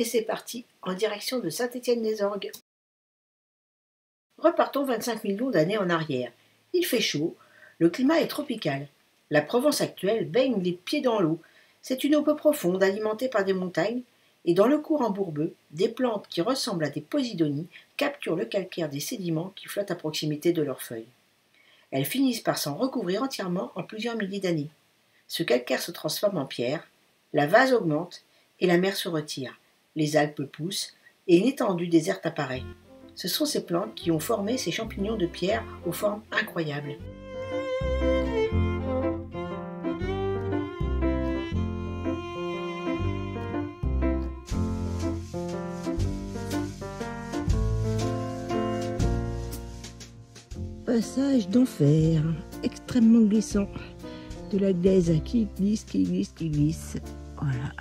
c'est parti, en direction de Saint-Étienne-les-Orgues. Repartons 25 millions d'années en arrière. Il fait chaud, le climat est tropical. La Provence actuelle baigne les pieds dans l'eau. C'est une eau peu profonde, alimentée par des montagnes, et dans le courant bourbeux, des plantes qui ressemblent à des posidonies capturent le calcaire des sédiments qui flottent à proximité de leurs feuilles. Elles finissent par s'en recouvrir entièrement en plusieurs milliers d'années. Ce calcaire se transforme en pierre, la vase augmente et la mer se retire. Les Alpes poussent et une étendue déserte apparaît. Ce sont ces plantes qui ont formé ces champignons de pierre aux formes incroyables. Passage d'enfer, extrêmement glissant, de la glaise qui glisse, qui glisse, qui glisse. Voilà.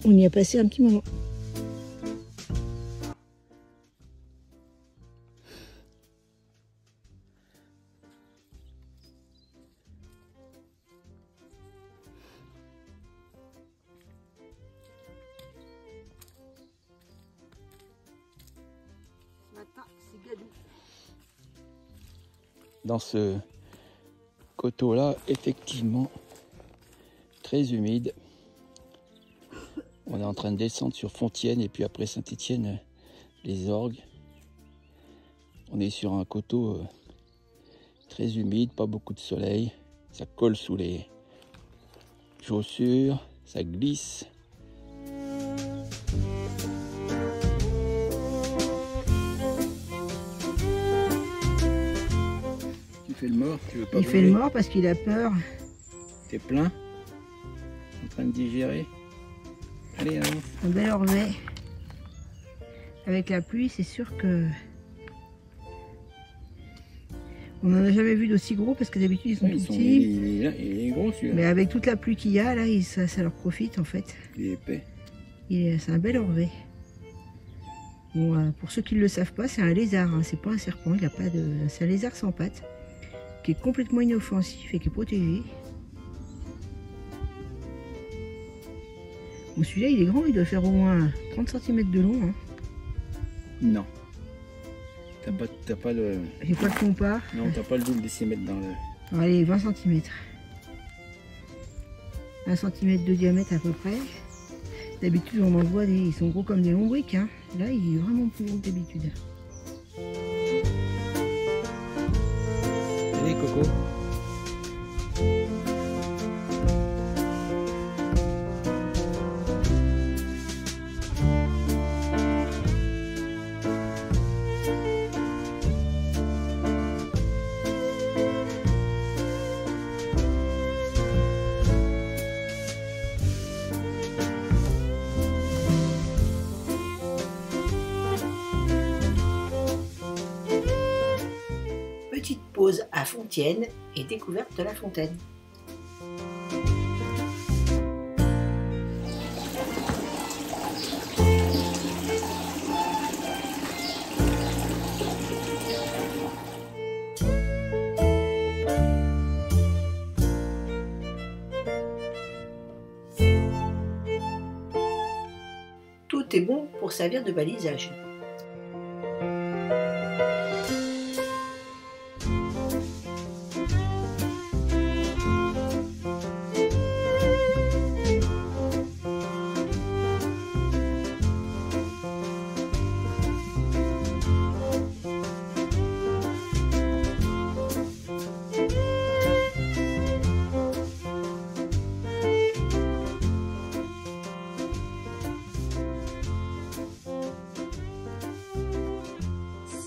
On y a passé un petit moment. Dans ce coteau-là, effectivement, très humide. On est en train de descendre sur Fontienne et puis après Saint-Étienne-les-Orgues. On est sur un coteau très humide, pas beaucoup de soleil. Ça colle sous les chaussures, ça glisse. Tu fais le mort, tu veux pas Il bouger. fait le mort parce qu'il a peur. T'es plein, en train de digérer. Allez, avance. Un bel ormet. Avec la pluie, c'est sûr que... On n'en a jamais vu d'aussi gros parce que d'habitude ils sont tout petits. Il est gros celui-là. Mais avec toute la pluie qu'il y a, là, ça leur profite en fait. Il est épais. C'est un bel orvet. Bon, pour ceux qui ne le savent pas, c'est un lézard, hein, c'est pas un serpent, il a pas de... c'est un lézard sans pattes, qui est complètement inoffensif et qui est protégé. Bon, celui-là il est grand, il doit faire au moins 30 cm de long. Hein. Non. T'as pas le... J'ai pas le compas. Non, t'as pas le double décimètre dans le... Allez, 20 cm. 1 cm de diamètre à peu près. D'habitude, on en voit, ils sont gros comme des lombriques. Hein. Là, il est vraiment plus gros que d'habitude. Allez, Coco. Petite pause à Fontienne et découverte de la fontaine. Tout est bon pour servir de balisage.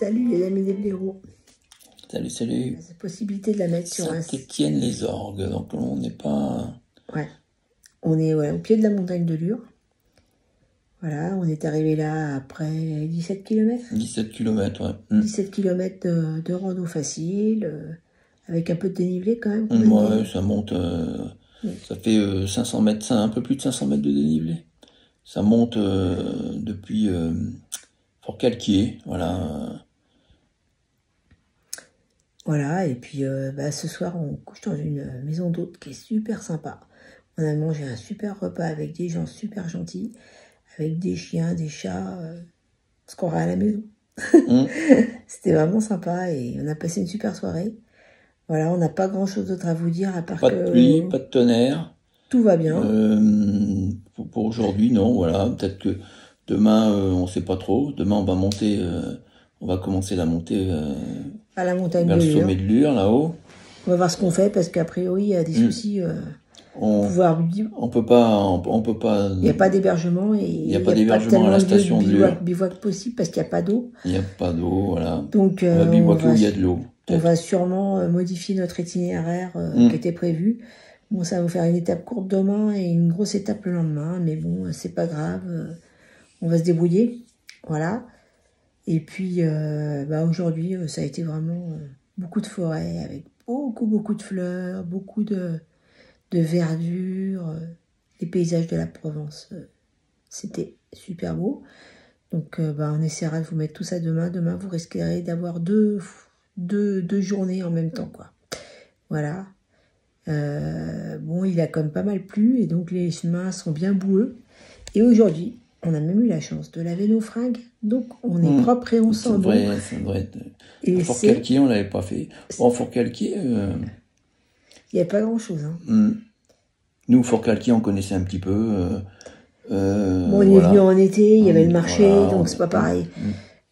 Salut les amis des blaireaux. Salut, salut. C'est possibilité de la mettre sur un... Saint-Étienne-les-Orgues, donc on n'est pas... Ouais. On est au pied de la montagne de Lure. Voilà, on est arrivé là après 17 km. 17 km, ouais. 17 km de rando facile, avec un peu de dénivelé quand même. Ouais, ça monte, ça fait 500 mètres, un peu plus de 500 mètres de dénivelé. Ça monte depuis Fort-Calquier, voilà. Voilà, et puis ce soir on couche dans une maison d'hôte qui est super sympa. On a mangé un super repas avec des gens super gentils, avec des chiens, des chats, on se croirait à la maison. C'était vraiment sympa et on a passé une super soirée. Voilà, on n'a pas grand-chose d'autre à vous dire à part Pas de pluie, pas de tonnerre. Tout va bien. Pour aujourd'hui, non, voilà. Peut-être que demain, on ne sait pas trop. Demain, on va monter, on va commencer la montée à la montagne vers de le Lure. sommet de Lure, là-haut. On va voir ce qu'on fait parce qu'a priori, il y a des soucis. On peut pas. Il n'y a pas d'hébergement et il n'y a pas d'hébergement à la station de Lure. Bivouac possible parce qu'il n'y a pas d'eau. Il n'y a pas d'eau, voilà. Donc, on va bivouaquer où il y a de l'eau. On va sûrement modifier notre itinéraire qui était prévu. Bon, ça va vous faire une étape courte demain et une grosse étape le lendemain, mais bon, c'est pas grave. On va se débrouiller, voilà. Et puis, aujourd'hui, ça a été vraiment beaucoup de forêt avec beaucoup de fleurs, beaucoup de verdure, les paysages de la Provence. C'était super beau. Donc, on essaiera de vous mettre tout ça demain. Demain, vous risquerez d'avoir deux journées en même temps, quoi. Voilà. Il a quand même pas mal plu et donc les chemins sont bien boueux. Et aujourd'hui, on a même eu la chance de laver nos fringues. Donc, on est propre et on sent bon. Ça devrait être... Et Fourcalquier, on l'avait pas fait. Bon, Fourcalquier... Il n'y a pas grand-chose. Hein. Nous, Fourcalquier, on connaissait un petit peu. On est venu en été, il y avait le marché, donc c'est pas pareil.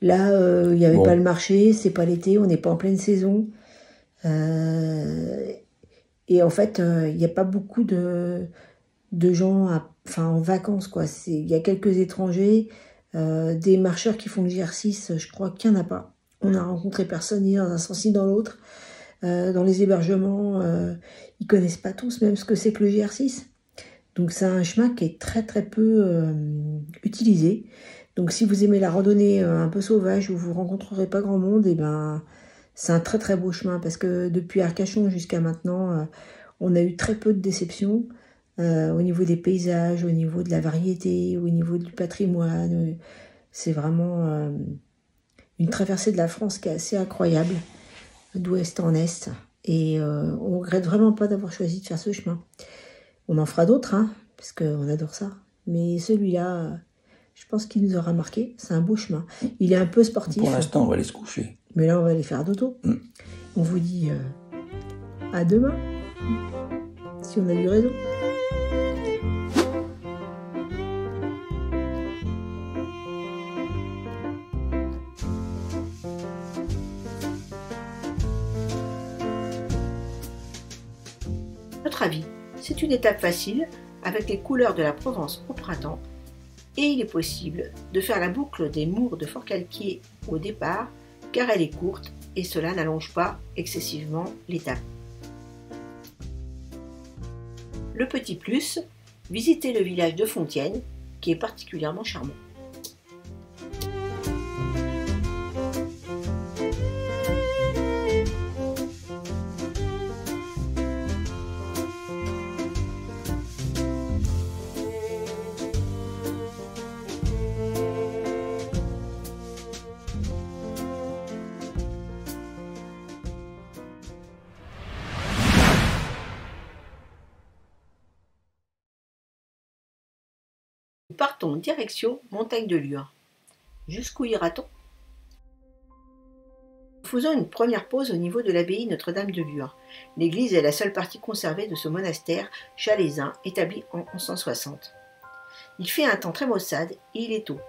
Là, il n'y avait pas le marché, c'est pas l'été, on n'est pas en pleine saison. Et en fait, il n'y a pas beaucoup de gens en vacances, quoi. Il y a quelques étrangers, des marcheurs qui font le GR6, je crois qu'il n'y en a pas. On n'a rencontré personne ni dans un sens ni dans l'autre. Dans les hébergements, ils connaissent pas tous même ce que c'est que le GR6. Donc c'est un chemin qui est très très peu utilisé. Donc si vous aimez la randonnée un peu sauvage où vous rencontrerez pas grand monde, c'est un très très beau chemin parce que depuis Arcachon jusqu'à maintenant, on a eu très peu de déceptions au niveau des paysages, au niveau de la variété, au niveau du patrimoine. C'est vraiment une traversée de la France qui est assez incroyable, d'ouest en est. Et on regrette vraiment pas d'avoir choisi de faire ce chemin. On en fera d'autres, hein, parce qu'on adore ça. Mais celui-là, je pense qu'il nous aura marqué. C'est un beau chemin. Il est un peu sportif. Pour l'instant, on va aller se coucher. Mais là, on va aller faire dodo. On vous dit à demain, si on a eu raison. Notre avis, c'est une étape facile avec les couleurs de la Provence au printemps et il est possible de faire la boucle des Mours de Forcalquier au départ car elle est courte et cela n'allonge pas excessivement l'étape. Le petit plus, visitez le village de Fontienne qui est particulièrement charmant. Nous partons direction Montagne de Lure. Jusqu'où ira-t-on? Nous faisons une première pause au niveau de l'abbaye Notre-Dame de Lure. L'église est la seule partie conservée de ce monastère chalaisin établi en 1160. Il fait un temps très maussade et il est tôt.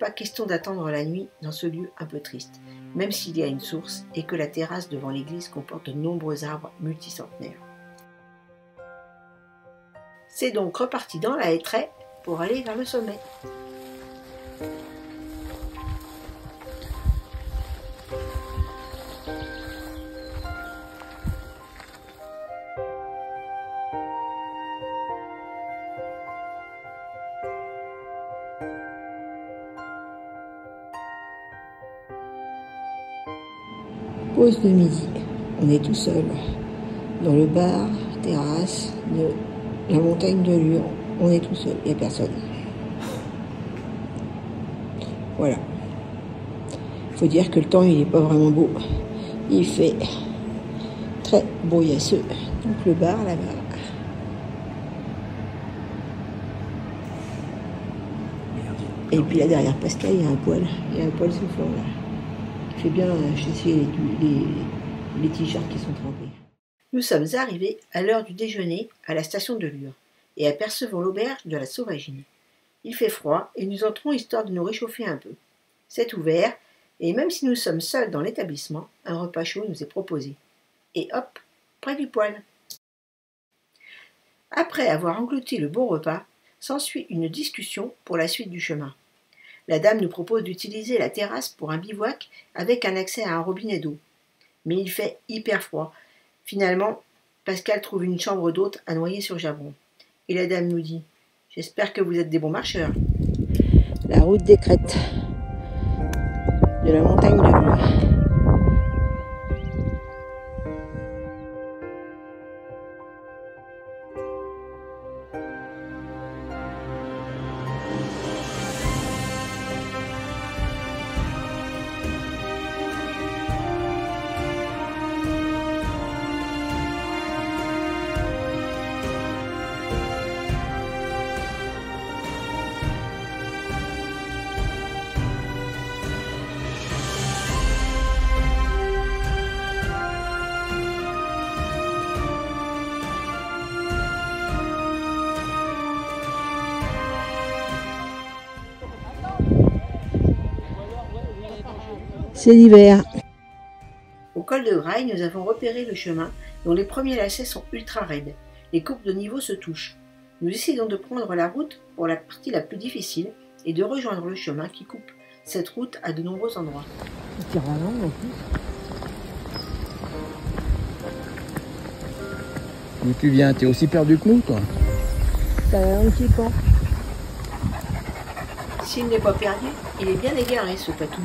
Pas question d'attendre la nuit dans ce lieu un peu triste, même s'il y a une source et que la terrasse devant l'église comporte de nombreux arbres multicentenaires. C'est donc reparti dans la hêtraie pour aller vers le sommet. Pause de midi. On est tout seul dans le bar, terrasse de la montagne de Lure. On est tout seul, il n'y a personne. Voilà. Il faut dire que le temps, il n'est pas vraiment beau. Il fait très brouillasseux. Donc le bar, là-bas. Et puis là derrière Pascal, il y a un poêle soufflant là. Qui fait bien chasser les t-shirts qui sont trempés. Nous sommes arrivés à l'heure du déjeuner à la station de Lure et apercevons l'auberge de la Sauvagine. Il fait froid et nous entrons histoire de nous réchauffer un peu. C'est ouvert et même si nous sommes seuls dans l'établissement, un repas chaud nous est proposé. Et hop, près du poêle. Après avoir englouti le bon repas, s'ensuit une discussion pour la suite du chemin. La dame nous propose d'utiliser la terrasse pour un bivouac avec un accès à un robinet d'eau. Mais il fait hyper froid. Finalement, Pascal trouve une chambre d'hôte à Noyer-sur-Javron. Et la dame nous dit « J'espère que vous êtes des bons marcheurs. » La route des crêtes de la montagne de Lure. C'est l'hiver. Au col de Graille, nous avons repéré le chemin dont les premiers lacets sont ultra raides. Les courbes de niveau se touchent. Nous décidons de prendre la route pour la partie la plus difficile et de rejoindre le chemin qui coupe cette route à de nombreux endroits. C'est ralent en plus. D'où tu viens? T'es aussi perdu que nous, toi? T'as un petit camp. S'il n'est pas perdu, il est bien égaré, ce patou.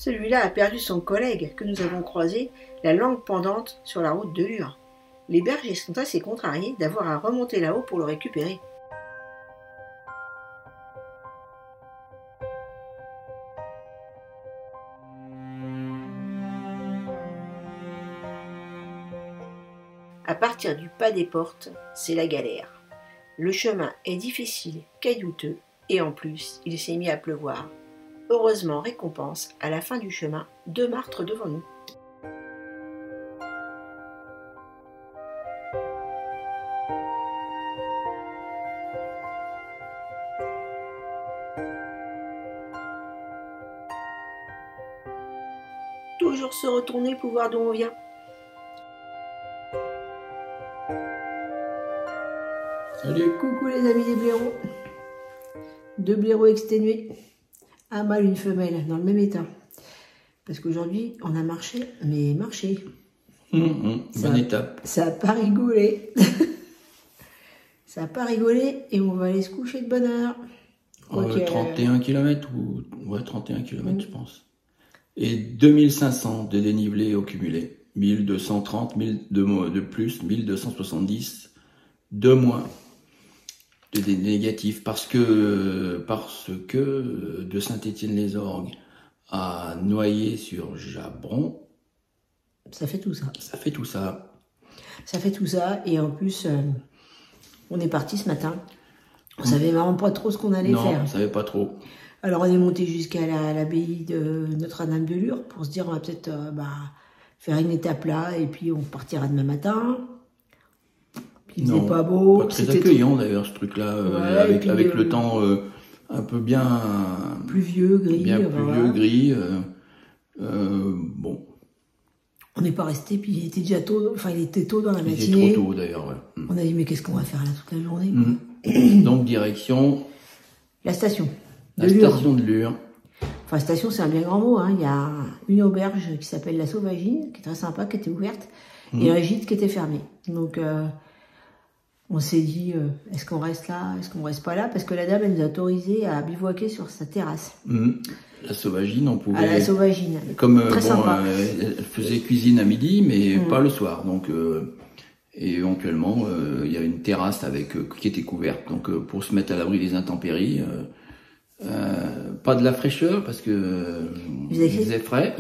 Celui-là a perdu son collègue que nous avons croisé, la langue pendante sur la route de Lure. Les bergers sont assez contrariés d'avoir à remonter là-haut pour le récupérer. À partir du pas des portes, c'est la galère. Le chemin est difficile, caillouteux, et en plus, il s'est mis à pleuvoir. Heureusement, récompense, à la fin du chemin, 2 martres devant nous. Toujours se retourner pour voir d'où on vient. Salut. Coucou les amis des blaireaux. 2 blaireaux exténués. Un mâle, une femelle, dans le même état. Parce qu'aujourd'hui, on a marché, mais marché. Bonne étape. Ça n'a pas rigolé. Ça n'a pas rigolé et on va aller se coucher de bonne heure. 31 km ou... Ouais, 31 km, je pense. Et 2500 de dénivelé au cumulé. 1230, 1000 de plus, 1270 de moins. De négatifs parce que de Saint-Étienne-les-Orgues à Noyer-sur-Javron, ça fait tout ça. Ça fait tout ça. Ça fait tout ça et en plus, on est parti ce matin. On savait vraiment pas trop ce qu'on allait faire. Non, on savait pas trop. Alors on est monté jusqu'à l'abbaye de Notre-Dame de Lure pour se dire on va peut-être faire une étape là et puis on partira demain matin. Il faisait pas beau. Pas très accueillant d'ailleurs ce truc-là, avec le temps un peu bien... Pluvieux, gris. Bien pluvieux, gris. Bon. On n'est pas resté, puis il était déjà tôt, enfin il était tôt dans la matinée. Il était trop tôt d'ailleurs, ouais. On a dit mais qu'est-ce qu'on va faire là toute la journée Donc direction... La station. Station de Lure. Enfin station c'est un bien grand mot, hein. Il y a une auberge qui s'appelle la Sauvagine, qui est très sympa, qui était ouverte, et un gîte qui était fermé. Donc... on s'est dit, est-ce qu'on reste là, est-ce qu'on reste pas là? Parce que la dame, elle nous a autorisé à bivouaquer sur sa terrasse. La Sauvagine, on pouvait... À la Sauvagine. Comme, très sympa. Elle faisait cuisine à midi, mais pas le soir. Donc, et éventuellement, il y a une terrasse qui était couverte. Donc, pour se mettre à l'abri des intempéries, pas de la fraîcheur, parce que il faisait frais.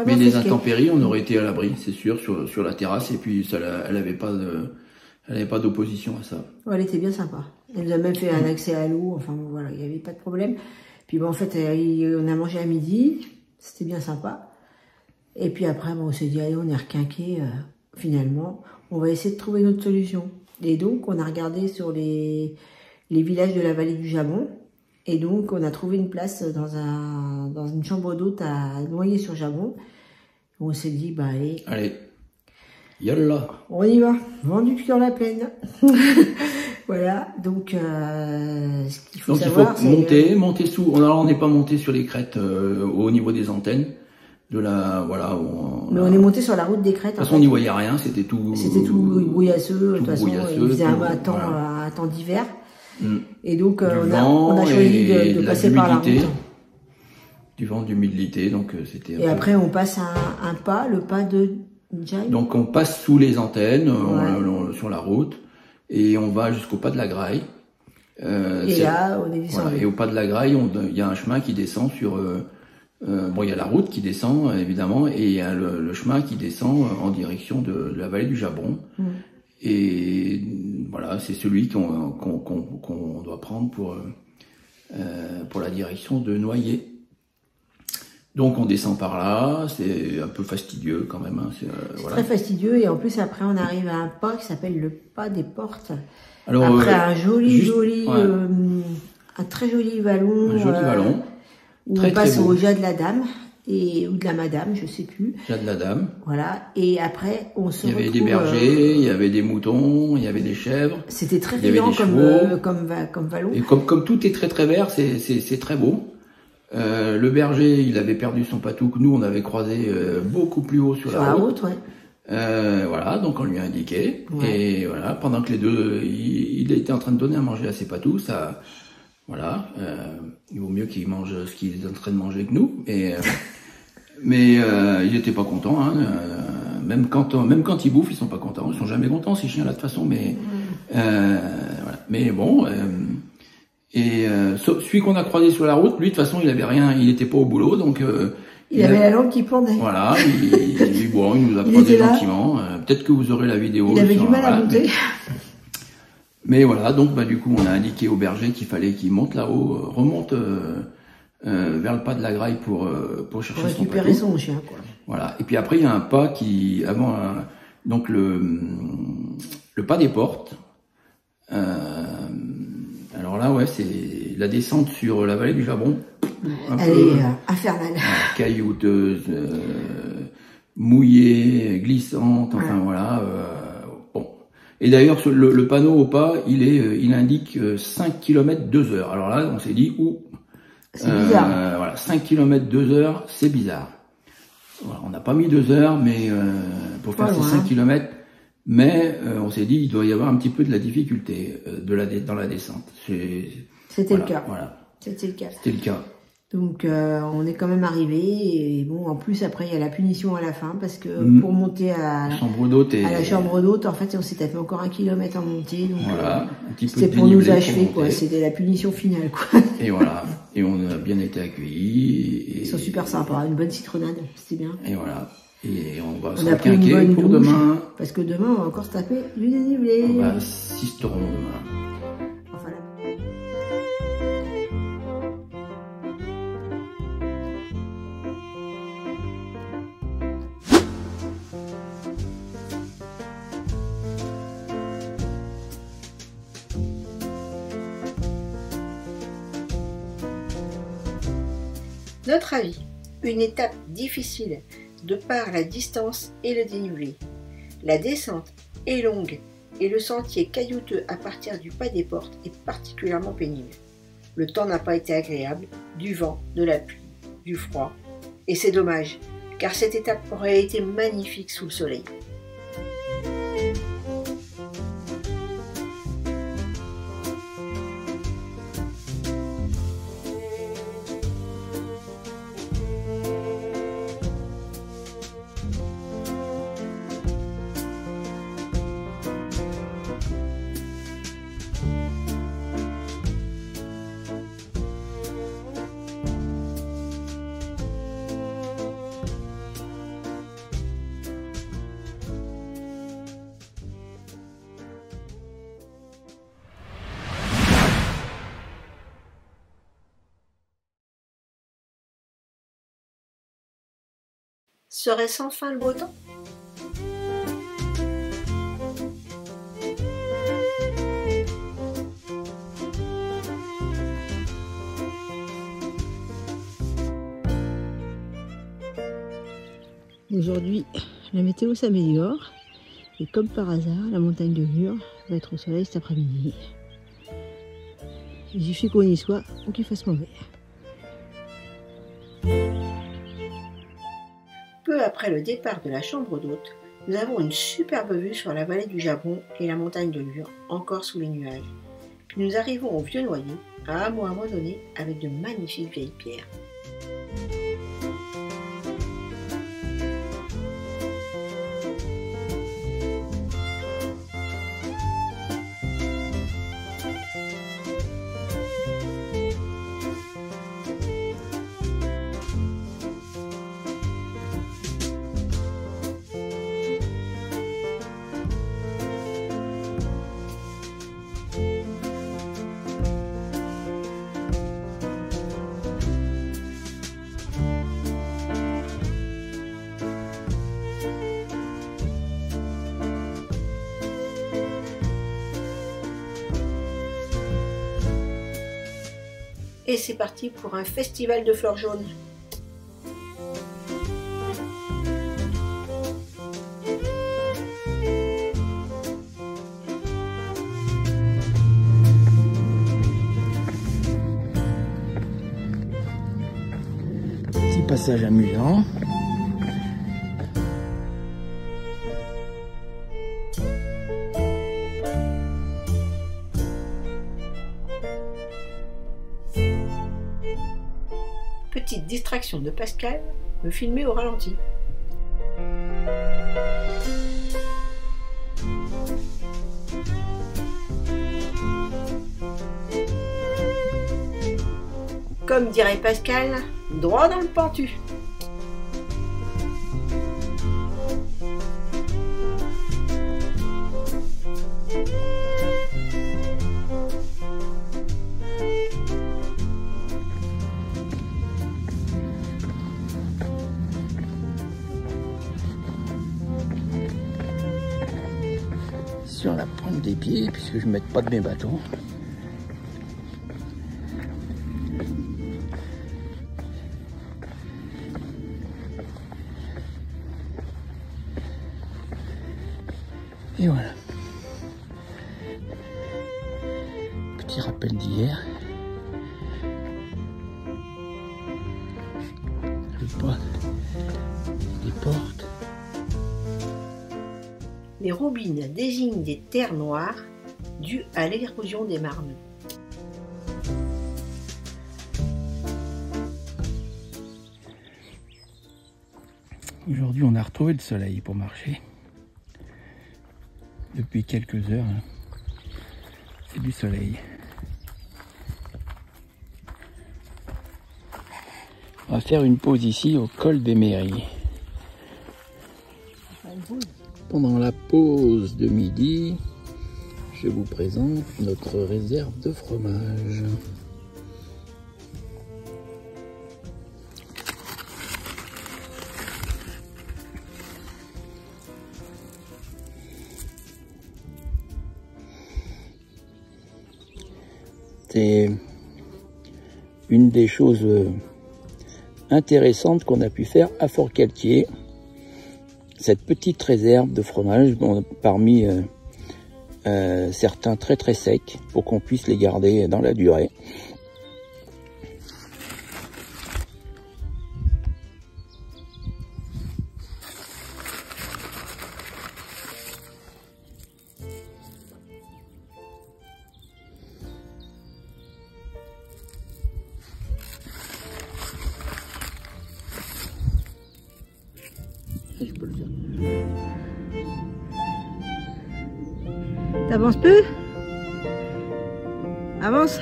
Mais les intempéries, on aurait été à l'abri, c'est sûr, sur la terrasse. Et puis, elle n'avait pas d'opposition à ça. Ouais, elle était bien sympa. Elle nous a même fait un accès à l'eau, enfin voilà, il n'y avait pas de problème. Puis bon, en fait, on a mangé à midi, c'était bien sympa. Et puis après, bon, on s'est dit, allez, on est requinqué, finalement, on va essayer de trouver une autre solution. Et donc, on a regardé sur les villages de la vallée du Jabon. Et donc, on a trouvé une place dans une chambre d'hôte à Noyer-sur-Jabon. On s'est dit, bah allez, yallah, on y va, vendu sur la plaine. Voilà, donc ce qu'il faut savoir, c'est... il faut monter sous... Alors, on n'est pas monté sur les crêtes au niveau des antennes. Voilà, mais on est monté sur la route des crêtes. De toute façon, on n'y voyait rien, c'était tout brouillasseux. De toute façon, il faisait un temps d'hiver. Et donc, on a choisi de passer par la route. Du vent, d'humidité, donc c'était... Et après, on passe un pas, le pas de Jaï. Donc, on passe sous les antennes, sur la route, et on va jusqu'au pas de la Graille. Et là, on est descendu. Voilà, et au pas de la Graille, il y a un chemin qui descend sur... bon, il y a la route qui descend, évidemment, et il y a le chemin qui descend en direction de la vallée du Jabon. Et voilà, c'est celui qu'on doit prendre pour la direction de Noyer. Donc on descend par là, c'est un peu fastidieux quand même. Hein, c'est très fastidieux, et en plus après on arrive à un pas qui s'appelle le pas des portes. Alors, après un très joli vallon. Un joli vallon. Où on passe au Jas de la Dame, ou de la Madame, je sais plus. Jas de la Dame. Voilà, et après on se retrouve... Il y avait des bergers, il y avait des moutons, il y avait des chèvres. C'était très vivant comme vallon. Et comme tout est très très vert, c'est très beau. Le berger, il avait perdu son patou que nous on avait croisé beaucoup plus haut sur la route. Voilà, donc on lui a indiqué. Et voilà, pendant que les deux, il était en train de donner à manger à ses patous, ça... Voilà, il vaut mieux qu'il mange ce qu'il est en train de manger que nous, mais ils n'étaient pas contents, hein, même quand ils bouffent, ils sont pas contents, ils sont jamais contents ces chiens-là de toute façon, mais voilà. Mais bon, celui qu'on a croisé sur la route, lui de toute façon il avait rien, il n'était pas au boulot, donc il avait la langue qui pendait. Voilà, il nous a croisé gentiment. Peut-être que vous aurez la vidéo. Il avait du mal à monter. Mais voilà, donc du coup, on a indiqué au berger qu'il fallait qu'il monte là-haut, remonte vers le pas de la Graille pour chercher son patou. Pour récupérer son chien, quoi. Voilà. Et puis après, il y a un pas qui, donc le pas des portes. Alors là, ouais, c'est la descente sur la vallée du Jabon. Elle est infernale. Caillouteuse, mouillée, glissante, enfin voilà. Et d'ailleurs, le panneau au pas, il indique 5 km 2 heures. Alors là, on s'est dit, c'est bizarre. Voilà, 5 km 2 heures, c'est bizarre. Voilà, on n'a pas mis 2 heures, mais pour faire ces 5 km, mais on s'est dit, il doit y avoir un petit peu de la difficulté dans la descente. C'était le cas. Voilà. C'était le cas. Donc on est quand même arrivé, et bon, en plus après il y a la punition à la fin, parce que pour monter à la chambre d'hôte, en fait on s'est tapé encore 1 kilomètre en montée, donc voilà, c'était pour nous achever, quoi, c'était la punition finale, quoi. Et voilà, et on a bien été accueillis. Ils sont super sympas, une bonne citronnade, c'était bien. Et voilà, et on va se requinquer pour demain. Parce que demain on va encore se taper du dénivelé. On va à Sisteron demain. Notre avis, une étape difficile de par la distance et le dénivelé. La descente est longue et le sentier caillouteux à partir du pas des portes est particulièrement pénible. Le temps n'a pas été agréable, du vent, de la pluie, du froid. Et c'est dommage, car cette étape aurait été magnifique sous le soleil. Serait-ce enfin le beau temps? Aujourd'hui, la météo s'améliore et comme par hasard, la montagne de Lure va être au soleil cet après-midi. Il suffit qu'on y soit ou qu'il fasse mauvais. Peu après le départ de la chambre d'hôte, nous avons une superbe vue sur la vallée du Jabron et la montagne de Lure, encore sous les nuages. Puis nous arrivons au Vieux Noyer, un hameau abandonné avec de magnifiques vieilles pierres. Et c'est parti pour un festival de fleurs jaunes. Petit passage amusant. Petite distraction de Pascal, me filmer au ralenti. Comme dirait Pascal, droit dans le pentu. Sur la pointe des pieds, puisque je ne mets pas de mes bâtons. Et voilà. Petit rappel d'hier. Le pas des portes. Les roubines désignent des terres noires dues à l'érosion des marnes. Aujourd'hui, on a retrouvé le soleil pour marcher. Depuis quelques heures, c'est du soleil. On va faire une pause ici au col des Mairies. Pendant la pause de midi, je vous présente notre réserve de fromage. C'est une des choses intéressantes qu'on a pu faire à Forcalquier. Cette petite réserve de fromage, parmi certains très très secs, pour qu'on puisse les garder dans la durée. Je peux le faire. T'avances peu? Avance.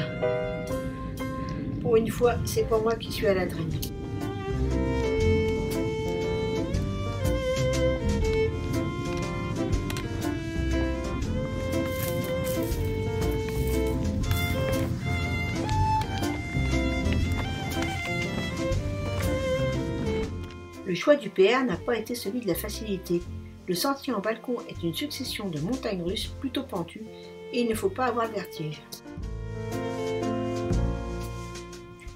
Pour une fois, c'est pas moi qui suis à la traîne. Le Le choix du PR n'a pas été celui de la facilité. Le sentier en balcon est une succession de montagnes russes plutôt pentues et il ne faut pas avoir le vertige.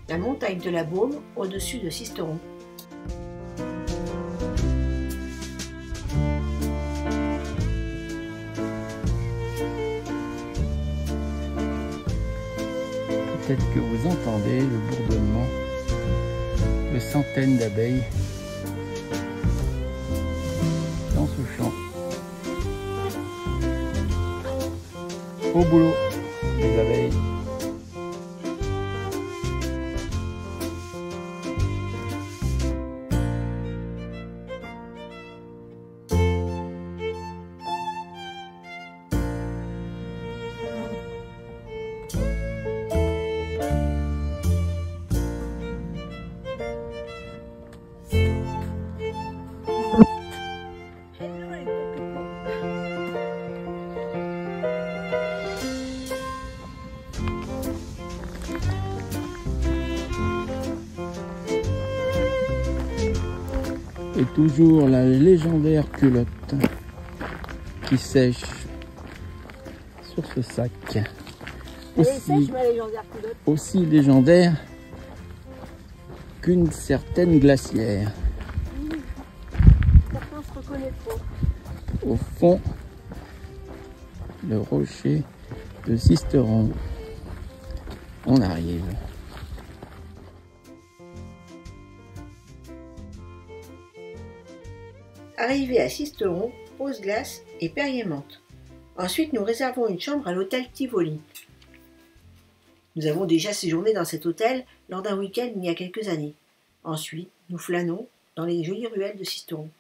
La montagne de la Baume au-dessus de Sisteron. Peut-être que vous entendez le bourdonnement de centaines d'abeilles dans ce champ. Au boulot, les abeilles. Et toujours la légendaire culotte qui sèche sur ce sac. Aussi légendaire qu'une certaine glacière. Certains se reconnaîtront. Au fond, le rocher de Sisteron. On arrive. Arrivé à Sisteron, pose glace et Perrier-Menthe. Ensuite, nous réservons une chambre à l'hôtel Tivoli. Nous avons déjà séjourné dans cet hôtel lors d'un week-end il y a quelques années. Ensuite, nous flânons dans les jolies ruelles de Sisteron.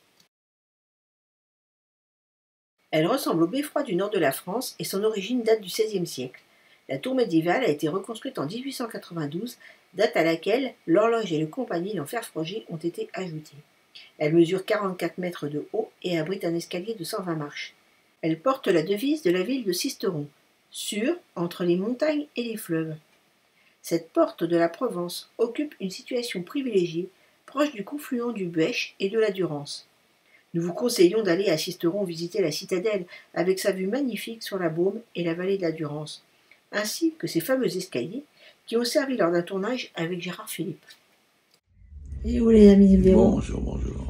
Elle ressemble au beffroi du nord de la France et son origine date du XVIe siècle. La tour médiévale a été reconstruite en 1892, date à laquelle l'horloge et le campanile en fer forgé ont été ajoutés. Elle mesure 44 mètres de haut et abrite un escalier de 120 marches. Elle porte la devise de la ville de Sisteron, sûre entre les montagnes et les fleuves. Cette porte de la Provence occupe une situation privilégiée, proche du confluent du Bêche et de la Durance. Nous vous conseillons d'aller à Sisteron visiter la citadelle avec sa vue magnifique sur la Baume et la vallée de la Durance, ainsi que ces fameux escaliers qui ont servi lors d'un tournage avec Gérard Philippe. Et où les amis du bureau? Bonjour, bonjour.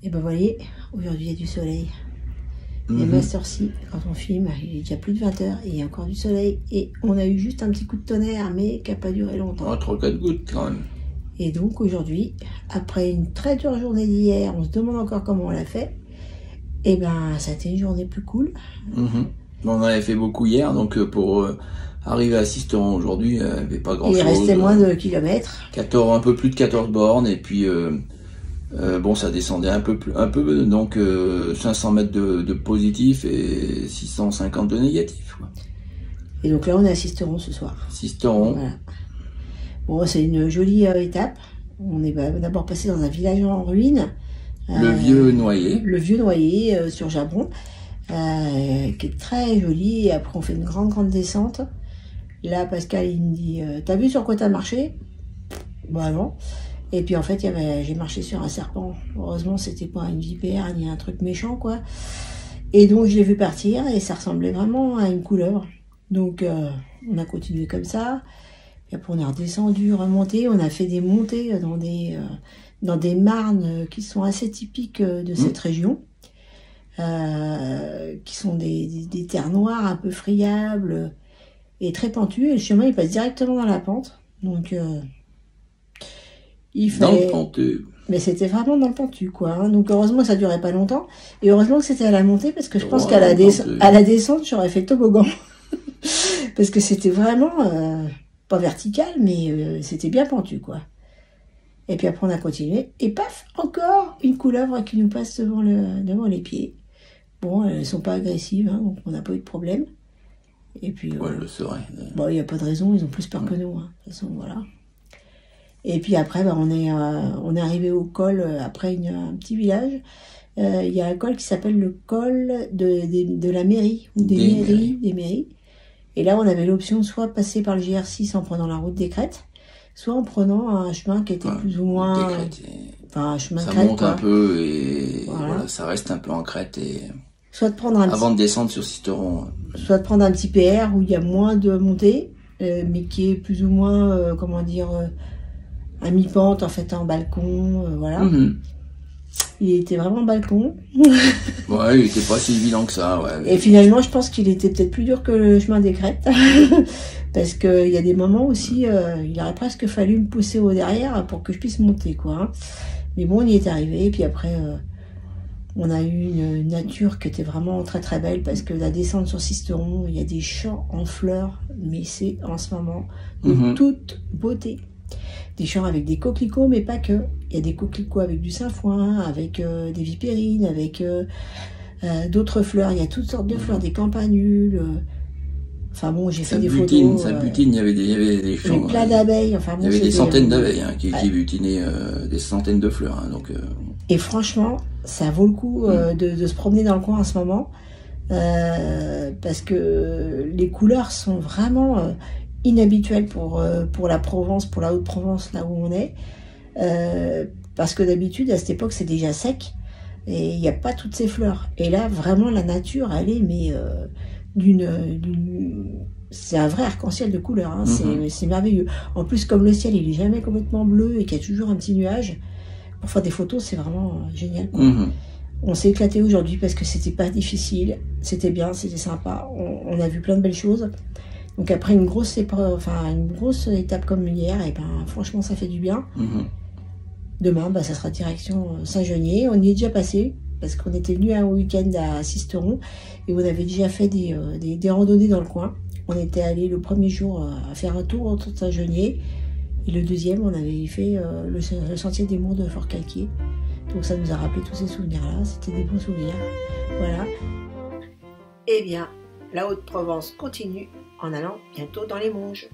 Et ben voyez, aujourd'hui il y a du soleil. Et ma heure-ci, quand on filme, il est déjà plus de 20 h et il y a encore du soleil. Et on a eu juste un petit coup de tonnerre, mais qui n'a pas duré longtemps. 3-4 gouttes quand même. Et donc aujourd'hui, après une très dure journée d'hier, on se demande encore comment on l'a fait. Et ben ça a été une journée plus cool. On en avait fait beaucoup hier, donc pour arriver à Sisteron aujourd'hui, il n'y avait pas grand chose. Il restait moins de kilomètres. Un peu plus de 14 bornes, et puis bon, ça descendait un peu, donc 500 mètres de positif et 650 de négatif. Quoi. Et donc là, on est à Sisteron ce soir. Sisteron. Voilà. Bon, c'est une jolie étape. On est d'abord passé dans un village en ruine. Le Vieux Noyer. Le Vieux Noyer sur Jabron, qui est très joli. Et après, on fait une grande descente. Là, Pascal, il me dit, t'as vu sur quoi t'as marché? Bah non. Et puis en fait, j'ai marché sur un serpent. Heureusement, c'était pas une vipère ni un truc méchant, quoi. Et donc, je l'ai vu partir et ça ressemblait vraiment à une couleuvre. Donc, on a continué comme ça. Et après, on est redescendu, remonté. On a fait des montées dans des marnes qui sont assez typiques de cette région. Qui sont des terres noires un peu friables et très pentues. Et le chemin, il passe directement dans la pente. Donc, il fallait... Dans le pentu. Mais c'était vraiment dans le pentu, quoi. Hein. Donc, heureusement que ça durait pas longtemps. Et heureusement que c'était à la montée, parce que je pense qu'à la descente, j'aurais fait toboggan. Parce que c'était vraiment... pas vertical, mais c'était bien pentu, quoi. Et puis après, on a continué. Et paf, encore une couleuvre qui nous passe devant les pieds. Bon, elles sont pas agressives, hein, donc on n'a pas eu de problème. Et puis... Ouais, je le saurais. Bon, il n'y a pas de raison, ils ont plus peur que nous, hein. De toute façon, voilà. Et puis après, on est arrivé au col, après un petit village. Il y a un col qui s'appelle le col de la mairie, ou des mairies. Et là, on avait l'option de soit passer par le GR6 en prenant la route des Crêtes, soit en prenant un chemin qui était plus ou moins... Enfin, un chemin ça crête, monte quoi. un peu et voilà, ça reste un peu en crête. Et soit de prendre avant de descendre sur Sisteron. Soit de prendre un petit PR où il y a moins de montée, mais qui est plus ou moins, comment dire, à mi-pente, en fait, en balcon, voilà. Il était vraiment balcon. Ouais, il était pas si évident que ça, ouais. Et finalement, je pense qu'il était peut-être plus dur que le chemin des crêtes. Parce qu'il y a des moments aussi, il aurait presque fallu me pousser au derrière pour que je puisse monter, quoi. Hein. Mais bon, on y est arrivé, et puis après, on a eu une nature qui était vraiment très très belle, parce que la descente sur Sisteron, il y a des champs en fleurs, mais c'est en ce moment de toute beauté. Des champs avec des coquelicots, mais pas que. Il y a des coquelicots avec du sainfoin, avec des vipérines, avec d'autres fleurs. Il y a toutes sortes de fleurs, des campanules. Enfin bon, j'ai fait des photos. Ça butine, il y avait des champs. Il y avait plein d'abeilles. Enfin, bon, il y avait des centaines d'abeilles qui butinaient des centaines de fleurs. Hein, donc, Et franchement, ça vaut le coup de se promener dans le coin en ce moment. Parce que les couleurs sont vraiment inhabituelles pour la Provence, pour la Haute-Provence, là où on est. Parce que d'habitude, à cette époque, c'est déjà sec. Et il n'y a pas toutes ces fleurs. Et là, vraiment, la nature, elle est, mais c'est un vrai arc-en-ciel de couleurs, hein. C'est merveilleux. En plus, comme le ciel, il est jamais complètement bleu et qu'il y a toujours un petit nuage, pour faire des photos, c'est vraiment génial, quoi. On s'est éclaté aujourd'hui parce que c'était pas difficile, c'était bien, c'était sympa, on a vu plein de belles choses. Donc après une grosse étape comme hier, et ben franchement ça fait du bien. Demain, ça sera direction Saint-Genier. On y est déjà passé, parce qu'on était venu un week-end à Sisteron, et on avait déjà fait des randonnées dans le coin. On était allé le premier jour à faire un tour autour de Saint-Genier, et le deuxième, on avait fait le sentier des Mours de Fort-Calquier. Donc ça nous a rappelé tous ces souvenirs-là, c'était des bons souvenirs. Voilà. Eh bien, la Haute-Provence continue en allant bientôt dans les Monges.